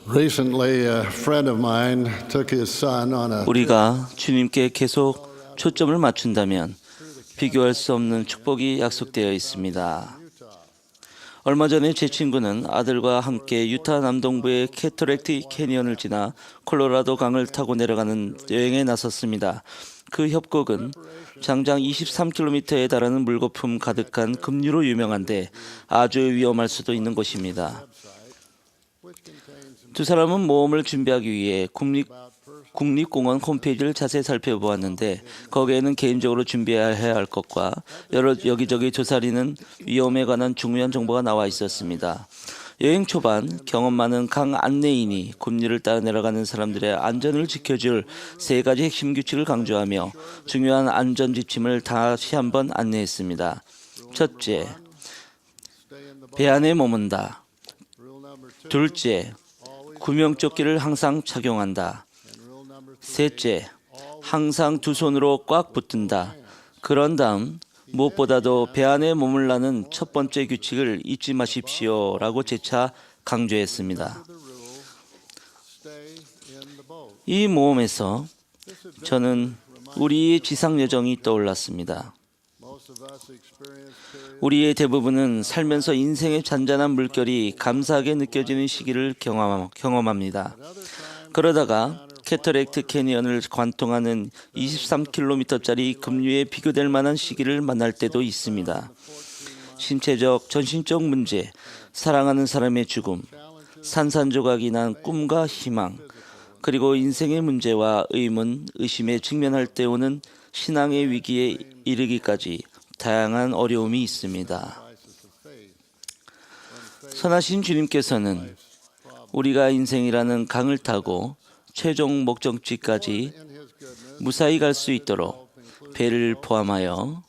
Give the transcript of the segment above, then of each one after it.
Recently, a friend of mine took his son on a 우리가 주님께 계속 초점을 맞춘다면 비교할 수 없는 축복이 약속되어 있습니다. 얼마 전에 제 친구는 아들과 함께 유타 남동부의 캐터렉트 캐니언을 지나 콜로라도 강을 타고 내려가는 여행에 나섰습니다. 그 협곡은 장장 23km에 달하는 물거품 가득한 급류로 유명한데 아주 위험할 수도 있는 곳입니다. 두 사람은 모험을 준비하기 위해 국립공원 홈페이지를 자세히 살펴보았는데 거기에는 개인적으로 준비해야 할 것과 여기저기 조사리는 위험에 관한 중요한 정보가 나와 있었습니다. 여행 초반 경험 많은 강 안내인이 급류를 따라 내려가는 사람들의 안전을 지켜줄 3가지 핵심 규칙을 강조하며 중요한 안전 지침을 다시 한번 안내했습니다. 첫째, 배 안에 머문다. 둘째, 구명조끼를 항상 착용한다. 셋째, 항상 두 손으로 꽉 붙든다. 그런 다음 무엇보다도 배 안에 머물라는 첫 번째 규칙을 잊지 마십시오 라고 재차 강조했습니다. 이 모험에서 저는 우리의 지상 여정이 떠올랐습니다. 우리의 대부분은 살면서 인생의 잔잔한 물결이 감사하게 느껴지는 시기를 경험합니다. 그러다가 캐터렉트 캐니언을 관통하는 23km짜리 급류에 비교될 만한 시기를 만날 때도 있습니다. 신체적, 전신적 문제, 사랑하는 사람의 죽음, 산산조각이 난 꿈과 희망, 그리고 인생의 문제와 의문, 의심에 직면할 때 오는 신앙의 위기에 이르기까지 다양한 어려움이 있습니다. 선하신 주님께서는 우리가 인생이라는 강을 타고 최종 목적지까지 무사히 갈 수 있도록 배를 포함하여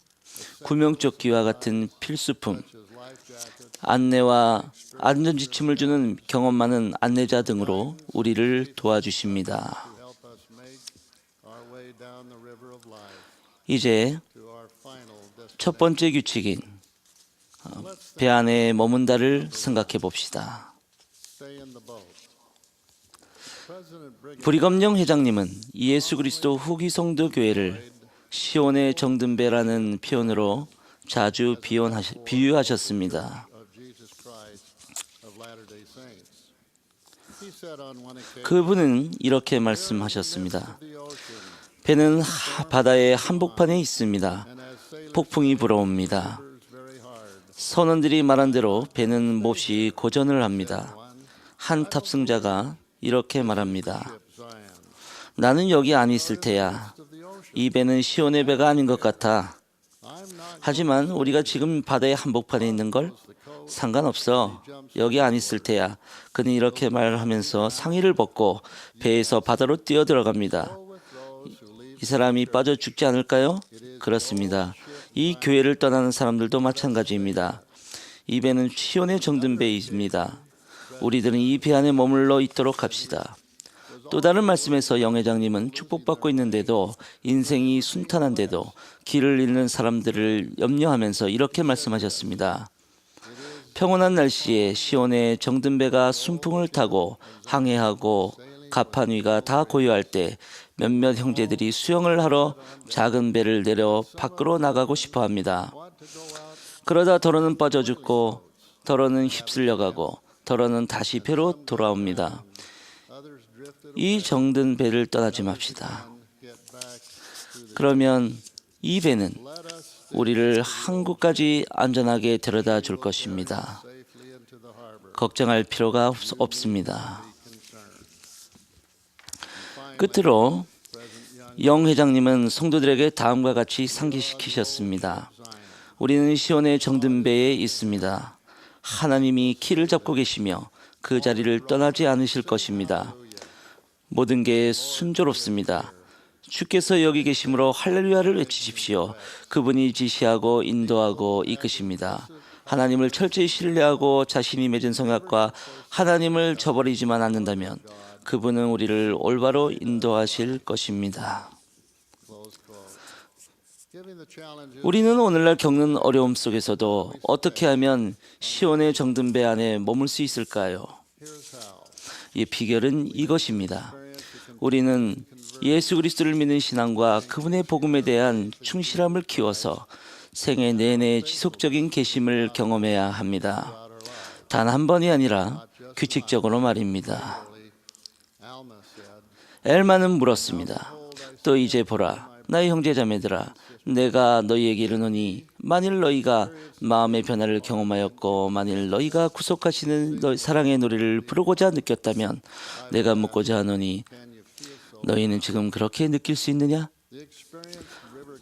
구명조끼와 같은 필수품, 안내와 안전지침을 주는 경험 많은 안내자 등으로 우리를 도와주십니다. 이제 첫 번째 규칙인 배 안에 머문다를 생각해 봅시다. 브리검령 회장님은 예수 그리스도 후기 성도 교회를 시온의 정든 배라는 표현으로 자주 비유하셨습니다. 그분은 이렇게 말씀하셨습니다. 배는 바다의 한복판에 있습니다. 폭풍이 불어옵니다. 선원들이 말한 대로 배는 몹시 고전을 합니다. 한 탑승자가 이렇게 말합니다. 나는 여기 안 있을 테야. 이 배는 시온의 배가 아닌 것 같아. 하지만 우리가 지금 바다의 한복판에 있는 걸? 상관없어. 여기 안 있을 테야. 그는 이렇게 말하면서 상의를 벗고 배에서 바다로 뛰어 들어갑니다. 이 사람이 빠져 죽지 않을까요? 그렇습니다. 이 교회를 떠나는 사람들도 마찬가지입니다. 이 배는 시온의 정든 배입니다. 우리들은 이 배 안에 머물러 있도록 합시다. 또 다른 말씀에서 영 회장님은 축복받고 있는데도 인생이 순탄한데도 길을 잃는 사람들을 염려하면서 이렇게 말씀하셨습니다. 평온한 날씨에 시온의 정든 배가 순풍을 타고 항해하고 갑판 위가 다 고요할 때 몇몇 형제들이 수영을 하러 작은 배를 내려 밖으로 나가고 싶어 합니다. 그러다 더러는 빠져 죽고 더러는 휩쓸려 가고 더러는 다시 배로 돌아옵니다. 이 정든 배를 떠나지 맙시다. 그러면 이 배는 우리를 항구까지 안전하게 데려다 줄 것입니다. 걱정할 필요가 없습니다. 끝으로 영 회장님은 성도들에게 다음과 같이 상기시키셨습니다. 우리는 시온의 정든 배에 있습니다. 하나님이 키를 잡고 계시며 그 자리를 떠나지 않으실 것입니다. 모든 게 순조롭습니다. 주께서 여기 계심으로 할렐루야를 외치십시오. 그분이 지시하고 인도하고 이끄십니다. 하나님을 철저히 신뢰하고 자신이 맺은 성약과 하나님을 저버리지만 않는다면 그분은 우리를 올바로 인도하실 것입니다. 우리는 오늘날 겪는 어려움 속에서도 어떻게 하면 시온의 정든 배 안에 머물 수 있을까요? 이 비결은 이것입니다. 우리는 예수 그리스도를 믿는 신앙과 그분의 복음에 대한 충실함을 키워서 생애 내내 지속적인 계심을 경험해야 합니다. 단 한 번이 아니라 규칙적으로 말입니다. 엘마는 물었습니다. 또 이제 보라, 나의 형제자매들아, 내가 너희에게 이르노니 만일 너희가 마음의 변화를 경험하였고 만일 너희가 구속하시는 너희 사랑의 노래를 부르고자 느꼈다면 내가 묻고자 하노니 너희는 지금 그렇게 느낄 수 있느냐?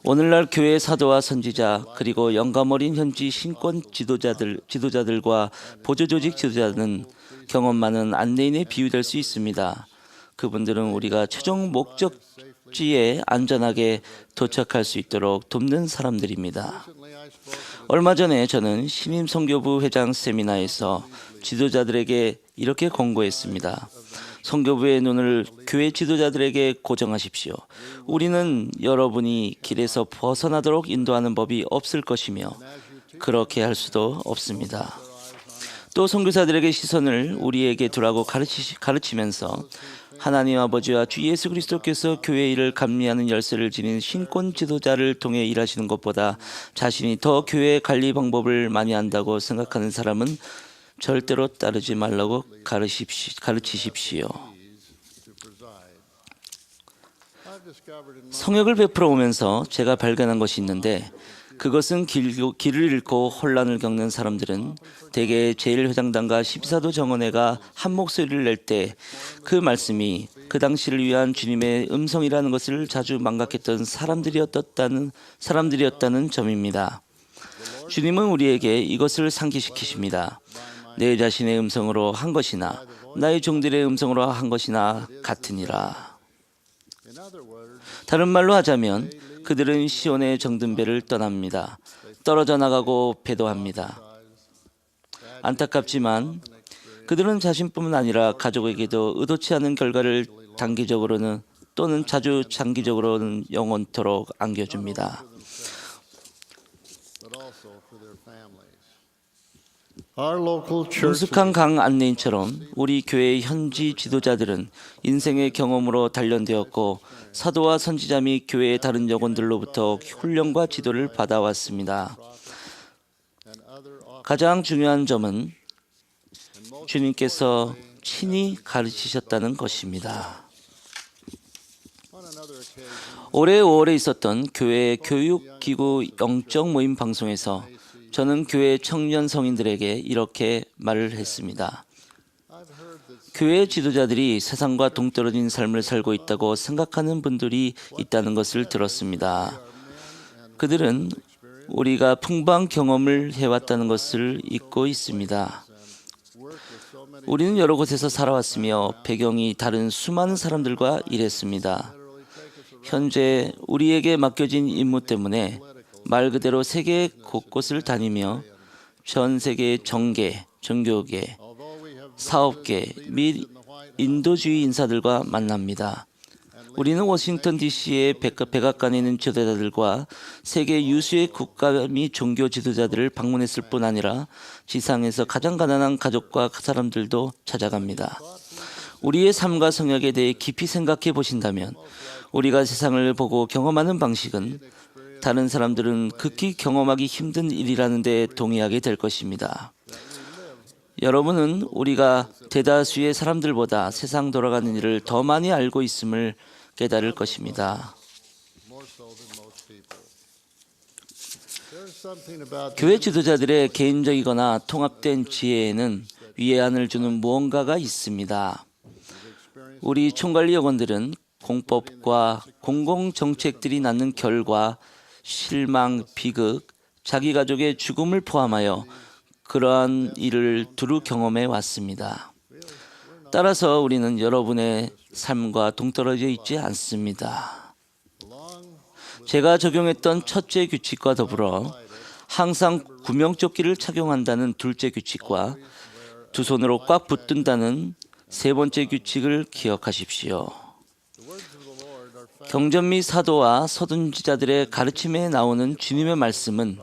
오늘날 교회의 사도와 선지자 그리고 영감 어린 현지 신권 지도자들과 보조조직 지도자는 경험 많은 안내인에 비유될 수 있습니다. 그분들은 우리가 최종 목적지에 안전하게 도착할 수 있도록 돕는 사람들입니다. 얼마 전에 저는 신임 선교부 회장 세미나에서 지도자들에게 이렇게 권고했습니다. 선교부의 눈을 교회 지도자들에게 고정하십시오. 우리는 여러분이 길에서 벗어나도록 인도하는 법이 없을 것이며 그렇게 할 수도 없습니다. 또 선교사들에게 시선을 우리에게 두라고 가르치면서 하나님 아버지와 주 예수 그리스도께서 교회 일을 감리하는 열쇠를 지닌 신권 지도자를 통해 일하시는 것보다 자신이 더 교회 관리 방법을 많이 안다고 생각하는 사람은 절대로 따르지 말라고 가르치십시오. 성역을 베풀어 오면서 제가 발견한 것이 있는데 그것은 길을 잃고 혼란을 겪는 사람들은 대개 제1회장단과 14도 정원회가 한 목소리를 낼 때 그 말씀이 그 당시를 위한 주님의 음성이라는 것을 자주 망각했던 사람들이었다는 점입니다. 주님은 우리에게 이것을 상기시키십니다. 내 자신의 음성으로 한 것이나 나의 종들의 음성으로 한 것이나 같으니라. 다른 말로 하자면 그들은 시온의 정든 배를 떠납니다. 떨어져 나가고 배도합니다. 안타깝지만 그들은 자신뿐만 아니라 가족에게도 의도치 않은 결과를 단기적으로는 또는 자주 장기적으로는 영원토록 안겨줍니다. 능숙한 강 안내인처럼 우리 교회의 현지 지도자들은 인생의 경험으로 단련되었고 사도와 선지자 및 교회의 다른 영혼들로부터 훈련과 지도를 받아왔습니다. 가장 중요한 점은 주님께서 친히 가르치셨다는 것입니다. 올해 5월에 있었던 교회 교육기구 영적 모임 방송에서 저는 교회 청년 성인들에게 이렇게 말을 했습니다. 교회 지도자들이 세상과 동떨어진 삶을 살고 있다고 생각하는 분들이 있다는 것을 들었습니다. 그들은 우리가 풍부한 경험을 해왔다는 것을 잊고 있습니다. 우리는 여러 곳에서 살아왔으며 배경이 다른 수많은 사람들과 일했습니다. 현재 우리에게 맡겨진 임무 때문에 말 그대로 세계 곳곳을 다니며 전 세계의 정계, 종교계, 사업계 및 인도주의 인사들과 만납니다. 우리는 워싱턴 DC의 백악관에 있는 지도자들과 세계 유수의 국가 및 종교 지도자들을 방문했을 뿐 아니라 지상에서 가장 가난한 가족과 사람들도 찾아갑니다. 우리의 삶과 성역에 대해 깊이 생각해 보신다면 우리가 세상을 보고 경험하는 방식은 다른 사람들은 극히 경험하기 힘든 일이라는 데 동의하게 될 것입니다. 여러분은 우리가 대다수의 사람들보다 세상 돌아가는 일을 더 많이 알고 있음을 깨달을 것입니다. 교회 지도자들의 개인적이거나 통합된 지혜에는 위안을 주는 무언가가 있습니다. 우리 총괄리 역원들은 공법과 공공정책들이 낳는 결과, 실망, 비극, 자기 가족의 죽음을 포함하여 그러한 일을 두루 경험해 왔습니다. 따라서 우리는 여러분의 삶과 동떨어져 있지 않습니다. 제가 적용했던 첫째 규칙과 더불어 항상 구명조끼를 착용한다는 둘째 규칙과 두 손으로 꽉 붙든다는 세 번째 규칙을 기억하십시오. 경전 및 사도와 서둔지자들의 가르침에 나오는 주님의 말씀은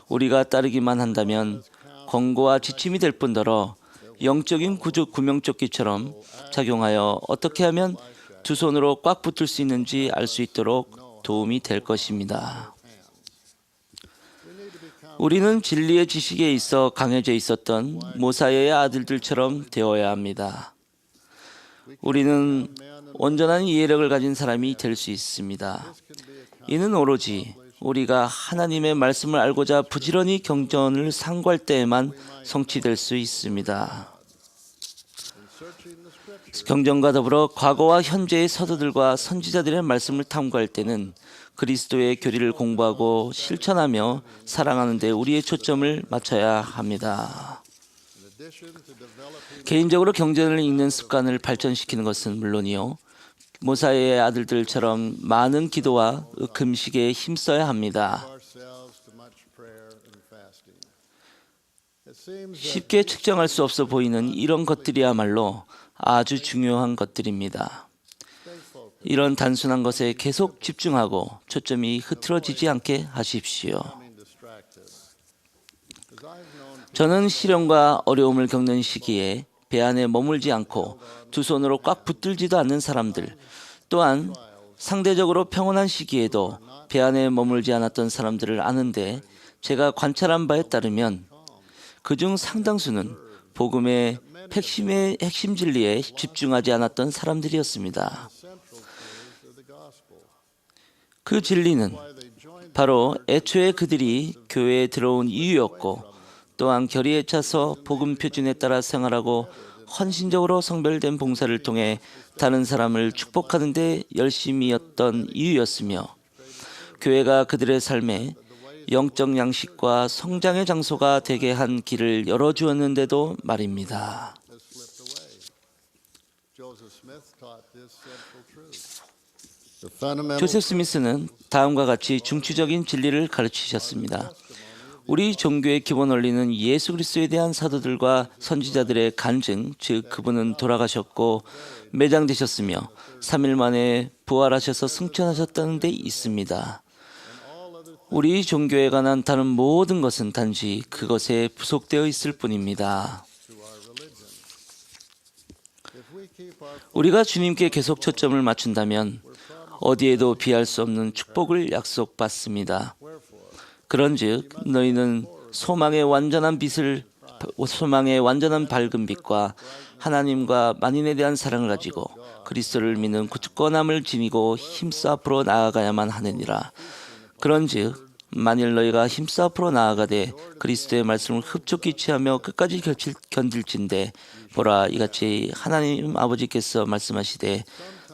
우리가 따르기만 한다면 권고와 지침이 될 뿐더러 영적인 구명조끼처럼 작용하여 어떻게 하면 두 손으로 꽉 붙을 수 있는지 알 수 있도록 도움이 될 것입니다. 우리는 진리의 지식에 있어 강해져 있었던 모사의 아들들처럼 되어야 합니다. 우리는 온전한 이해력을 가진 사람이 될 수 있습니다. 이는 오로지 우리가 하나님의 말씀을 알고자 부지런히 경전을 상고할 때에만 성취될 수 있습니다. 경전과 더불어 과거와 현재의 사도들과 선지자들의 말씀을 탐구할 때는 그리스도의 교리를 공부하고 실천하며 살아가는 데 우리의 초점을 맞춰야 합니다. 개인적으로 경전을 읽는 습관을 발전시키는 것은 물론이요, 모사의 아들들처럼 많은 기도와 금식에 힘써야 합니다. 쉽게 측정할 수 없어 보이는 이런 것들이야말로 아주 중요한 것들입니다. 이런 단순한 것에 계속 집중하고 초점이 흐트러지지 않게 하십시오. 저는 시련과 어려움을 겪는 시기에 배 안에 머물지 않고 두 손으로 꽉 붙들지도 않는 사람들, 또한 상대적으로 평온한 시기에도 배 안에 머물지 않았던 사람들을 아는데, 제가 관찰한 바에 따르면 그중 상당수는 복음의 핵심 진리에 집중하지 않았던 사람들이었습니다. 그 진리는 바로 애초에 그들이 교회에 들어온 이유였고, 또한 결의에 차서 복음 표준에 따라 생활하고 헌신적으로 성별된 봉사를 통해 다른 사람을 축복하는 데 열심이었던 이유였으며, 교회가 그들의 삶에 영적 양식과 성장의 장소가 되게 한 길을 열어주었는데도 말입니다. 조셉 스미스는 다음과 같이 중추적인 진리를 가르치셨습니다. 우리 종교의 기본 원리는 예수 그리스도에 대한 사도들과 선지자들의 간증, 즉 그분은 돌아가셨고 매장되셨으며 3일 만에 부활하셔서 승천하셨다는 데 있습니다. 우리 종교에 관한 다른 모든 것은 단지 그것에 부속되어 있을 뿐입니다. 우리가 주님께 계속 초점을 맞춘다면 어디에도 비할 수 없는 축복을 약속받습니다. 그런즉 너희는 소망의 완전한 밝은 빛과 하나님과 만인에 대한 사랑을 가지고 그리스도를 믿는 굳건함을 지니고 힘써 앞으로 나아가야만 하느니라. 그런즉 만일 너희가 힘써 앞으로 나아가되 그리스도의 말씀을 흡족히 취하며 끝까지 견딜진대, 보라, 이같이 하나님 아버지께서 말씀하시되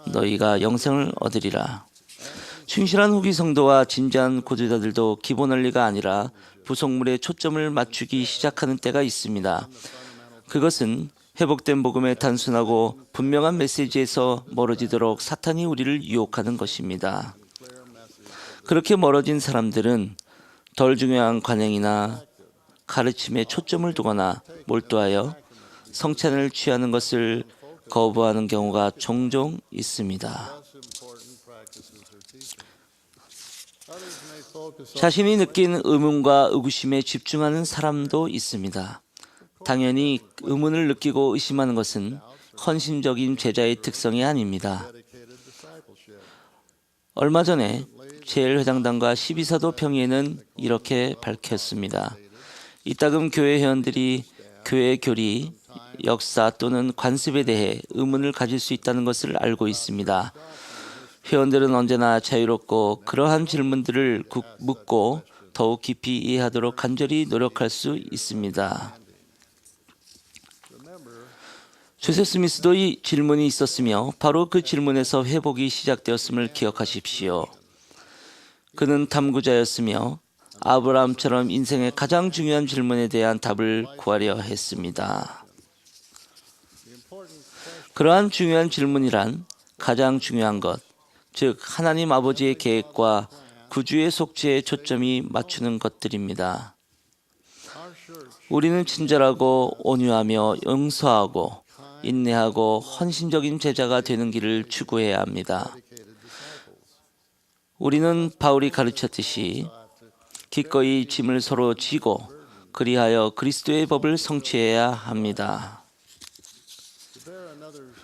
너희가 영생을 얻으리라. 충실한 후기 성도와 진지한 고지자들도 기본 원리가 아니라 부속물에 초점을 맞추기 시작하는 때가 있습니다. 그것은 회복된 복음의 단순하고 분명한 메시지에서 멀어지도록 사탄이 우리를 유혹하는 것입니다. 그렇게 멀어진 사람들은 덜 중요한 관행이나 가르침에 초점을 두거나 몰두하여 성찬을 취하는 것을 거부하는 경우가 종종 있습니다. 자신이 느낀 의문과 의구심에 집중하는 사람도 있습니다. 당연히 의문을 느끼고 의심하는 것은 헌신적인 제자의 특성이 아닙니다. 얼마 전에 제1회장단과 12사도 평의회는 이렇게 밝혔습니다. 이따금 교회 회원들이 교회의 교리, 역사 또는 관습에 대해 의문을 가질 수 있다는 것을 알고 있습니다. 회원들은 언제나 자유롭고 그러한 질문들을 묻고 더욱 깊이 이해하도록 간절히 노력할 수 있습니다. 조셉 스미스도 이 질문이 있었으며 바로 그 질문에서 회복이 시작되었음을 기억하십시오. 그는 탐구자였으며 아브라함처럼 인생의 가장 중요한 질문에 대한 답을 구하려 했습니다. 그러한 중요한 질문이란 가장 중요한 것, 즉 하나님 아버지의 계획과 구주의 속죄에 초점이 맞추는 것들입니다. 우리는 친절하고 온유하며 용서하고 인내하고 헌신적인 제자가 되는 길을 추구해야 합니다. 우리는 바울이 가르쳤듯이 기꺼이 짐을 서로 지고 그리하여 그리스도의 법을 성취해야 합니다.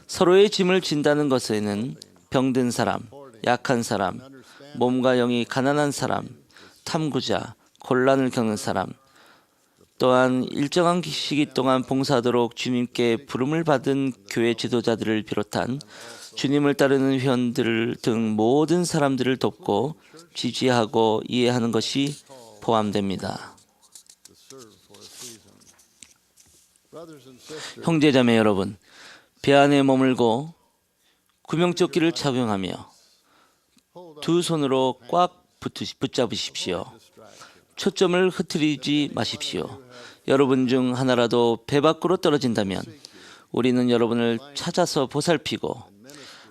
서로의 짐을 진다는 것에는 병든 사람, 약한 사람, 몸과 영이 가난한 사람, 탐구자, 곤란을 겪는 사람, 또한 일정한 시기 동안 봉사하도록 주님께 부름을 받은 교회 지도자들을 비롯한 주님을 따르는 회원들 등 모든 사람들을 돕고 지지하고 이해하는 것이 포함됩니다. 형제자매 여러분, 배 안에 머물고 구명조끼를 착용하며 두 손으로 꽉 붙잡으십시오. 초점을 흐트리지 마십시오. 여러분 중 하나라도 배 밖으로 떨어진다면 우리는 여러분을 찾아서 보살피고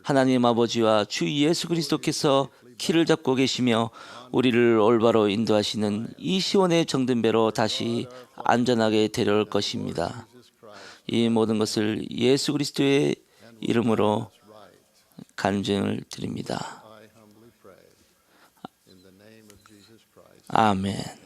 하나님 아버지와 주 예수 그리스도께서 키를 잡고 계시며 우리를 올바로 인도하시는 이 시온의 정든 배로 다시 안전하게 데려올 것입니다. 이 모든 것을 예수 그리스도의 이름으로 간증을 드립니다. 아멘.